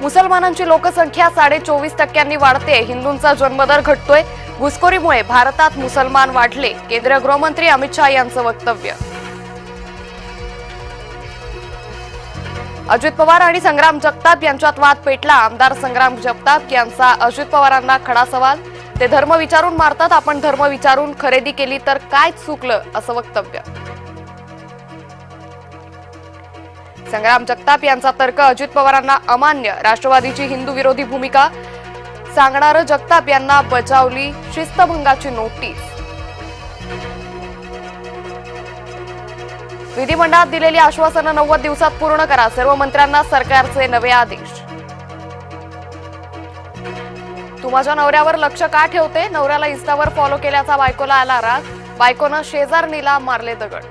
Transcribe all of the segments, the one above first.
मुसलमानांची लोकसंख्या 24.5% वाढते, हिंदूंचा जन्मदर घटतोय, घुसखोरीमुळे भारतात मुसलमान वाढले, केंद्रीय गृहमंत्री अमित शहा यांचं वक्तव्य. अजित पवार आणि संग्राम जगताप यांच्यात वाद पेटला. आमदार संग्राम जगताप यांचा अजित पवारांना खडा सवाल. ते धर्म विचारून मारतात, आपण धर्म विचारून खरेदी केली तर काय चुकलं, असं वक्तव्य. संग्राम जगताप यांचा तर्क अजित पवारांना अमान्य, राष्ट्रवादीची हिंदू विरोधी भूमिका सांगणारं जगताप यांना बजावली शिस्तभंगाची नोटीस. विधिमंडळात दिलेली आश्वासनं 90 दिवसात पूर्ण करा, सर्व मंत्र्यांना सरकारचे नवे आदेश. तू माझ्या नवऱ्यावर लक्ष का ठेवते, नवऱ्याला इन्स्टावर फॉलो केल्याचा बायकोला आला राग, बायकोनं शेजारणीला मारले दगड.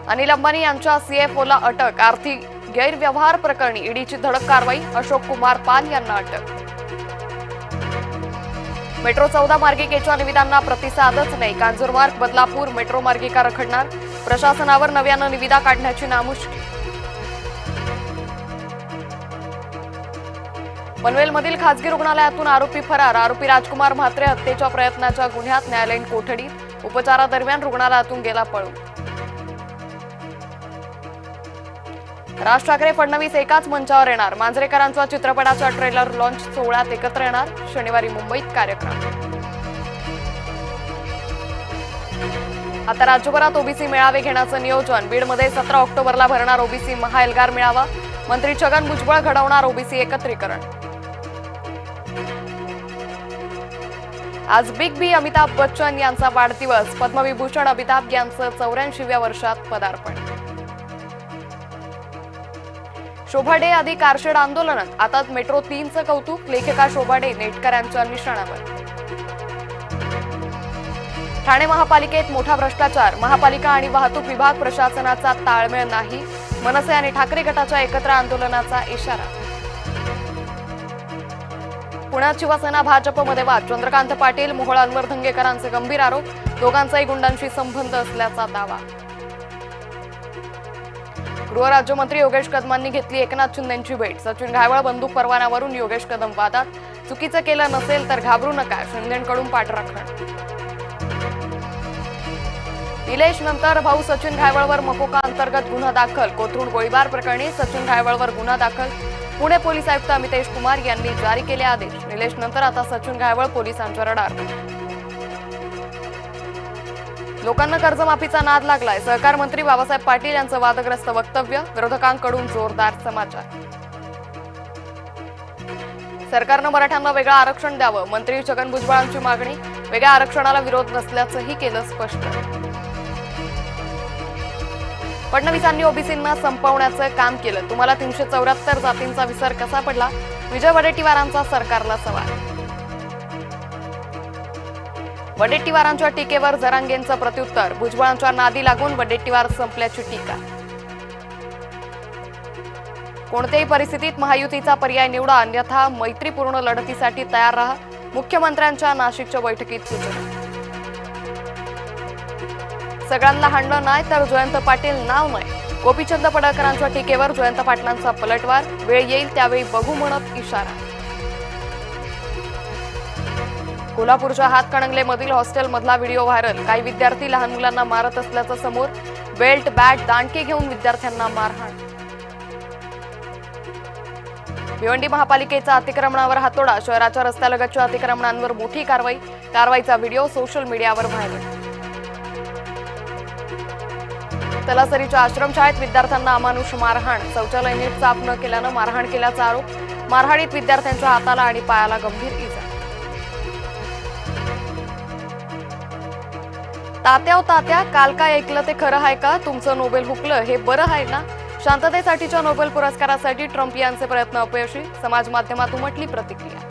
अनिल अंबानी यांच्या सीएफओला अटक, आर्थिक गैरव्यवहार प्रकरणी ईडीची धडक कारवाई, अशोक कुमार पाल यांना अटक. मेट्रो 14 मार्गिकेच्या निविदांना प्रतिसादच नाही, कांजूरमार्ग बदलापूर मेट्रो मार्गिका रखडणार, प्रशासनावर नव्यानं निविदा काढण्याची नामुष्की. पनवेलमधील खासगी रुग्णालयातून आरोपी फरार, आरोपी राजकुमार म्हात्रे हत्येच्या प्रयत्नाच्या गुन्ह्यात न्यायालयीन कोठडीत, उपचारादरम्यान रुग्णालयातून गेला पळून. राज ठाकरे फडणवीस एकाच मंचावर येणार, मांजरेकरांच्या चित्रपटाच्या ट्रेलर लॉन्च सोहळ्यात एकत्र येणार, शनिवारी मुंबईत कार्यक्रम. आता राज्यभरात ओबीसी मेळावे घेण्याचं नियोजन, बीडमध्ये 17 ऑक्टोबरला भरणार ओबीसी महाएल्गार मेळावा, मंत्री छगन भुजबळ घडवणार ओबीसी एकत्रीकरण. आज बिग बी अमिताभ बच्चन यांचा वाढदिवस, पद्मविभूषण अमिताभ यांचं 84व्या वर्षात पदार्पण. शोभा डे आधी कारशेड आंदोलन, आता मेट्रो 3चं कौतुक, लेखिका शोभा डे नेटकऱ्यांच्या निशाणावर. ठाणे महापालिकेत मोठा भ्रष्टाचार, महापालिका आणि वाहतूक विभाग प्रशासनाचा ताळमेळ नाही, मनसे आणि ठाकरे गटाच्या एकत्र आंदोलनाचा इशारा. पुण्यात शिवसेना भाजपमध्ये वाद, चंद्रकांत पाटील मोहोळ अनवर धंगेकरांचे गंभीर आरोप, दोघांचाही गुंडांशी संबंध असल्याचा दावा. गृहराज्यमंत्री योगेश कदमांनी घेतली एकनाथ शिंदेंची भेट, सचिन घायवळ बंदूक परवान्यावरून योगेश कदम वादात, चुकीचं केलं नसेल तर घाबरू नका, शिंदेंकडून पाठराखण. निलेश नंतर भाऊ सचिन घायवळवर मकोका अंतर्गत गुन्हा दाखल, कोथरूड गोळीबार प्रकरणी सचिन घायवळवर गुन्हा दाखल, पुणे पोलीस आयुक्त अमितेश कुमार यांनी जारी केले आदेश. निलेश नंतर आता सचिन घायवळ पोलिसांच्या रडार. लोकांना कर्जमाफीचा नाद लागलाय, सहकार मंत्री बाबासाहेब पाटील यांचं वादग्रस्त वक्तव्य, विरोधकांकडून जोरदार समाचार. सरकारनं मराठ्यांना वेगळं आरक्षण द्यावं, मंत्री छगन भुजबळांची मागणी, वेगळ्या आरक्षणाला विरोध नसल्याचंही केलं स्पष्ट. फडणवीसांनी ओबीसींना संपवण्याचं काम केलं, तुम्हाला 374 जातींचा विसर कसा पडला, विजय वडेट्टीवारांचा सरकारला सवाल. वडेट्टीवारांच्या टीकेवर जरांगेंचं प्रत्युत्तर, भुजबळांच्या नादी लागून वडेट्टीवार संपल्याची टीका. कोणत्याही परिस्थितीत महायुतीचा पर्याय निवडा, अन्यथा मैत्रीपूर्ण लढतीसाठी तयार राहा, मुख्यमंत्र्यांच्या नाशिकच्या बैठकीत सूचना. सगळ्यांना हाणलं नाही तर जयंत पाटील नाव नाही, गोपीचंद पडळकरांच्या टीकेवर जयंत पाटलांचा पलटवार, वेळ येईल त्यावेळी बघू म्हणत इशारा. कोल्हापूरच्या हातकणंगलेमधील हॉस्टेलमधला व्हिडिओ व्हायरल, काही विद्यार्थी लहान मुलांना मारत असल्याचं समोर, बेल्ट बॅट दांडके घेऊन विद्यार्थ्यांना मारहाण. भिवंडी महापालिकेचा अतिक्रमणावर हातोडा, शहराच्या रस्त्यालगतच्या अतिक्रमणांवर मोठी कारवाई, कारवाईचा व्हिडिओ सोशल मीडियावर व्हायरल. तलासरीच्या आश्रमशाळेत विद्यार्थ्यांना अमानुष मारहाण, शौचालय नीट साफ न केल्यानं मारहाण केल्याचा आरोप, मारहाणीत विद्यार्थ्यांच्या हाताला आणि पायाला गंभीर इजा. तात्या काल काय ऐकलं ते खरं आहे का, तुमचं नोबेल हुकलं हे बरं आहे ना, शांततेसाठीच्या नोबेल पुरस्कारासाठी ट्रम्प यांचे प्रयत्न अपयशी, समाज माध्यमात उमटली प्रतिक्रिया.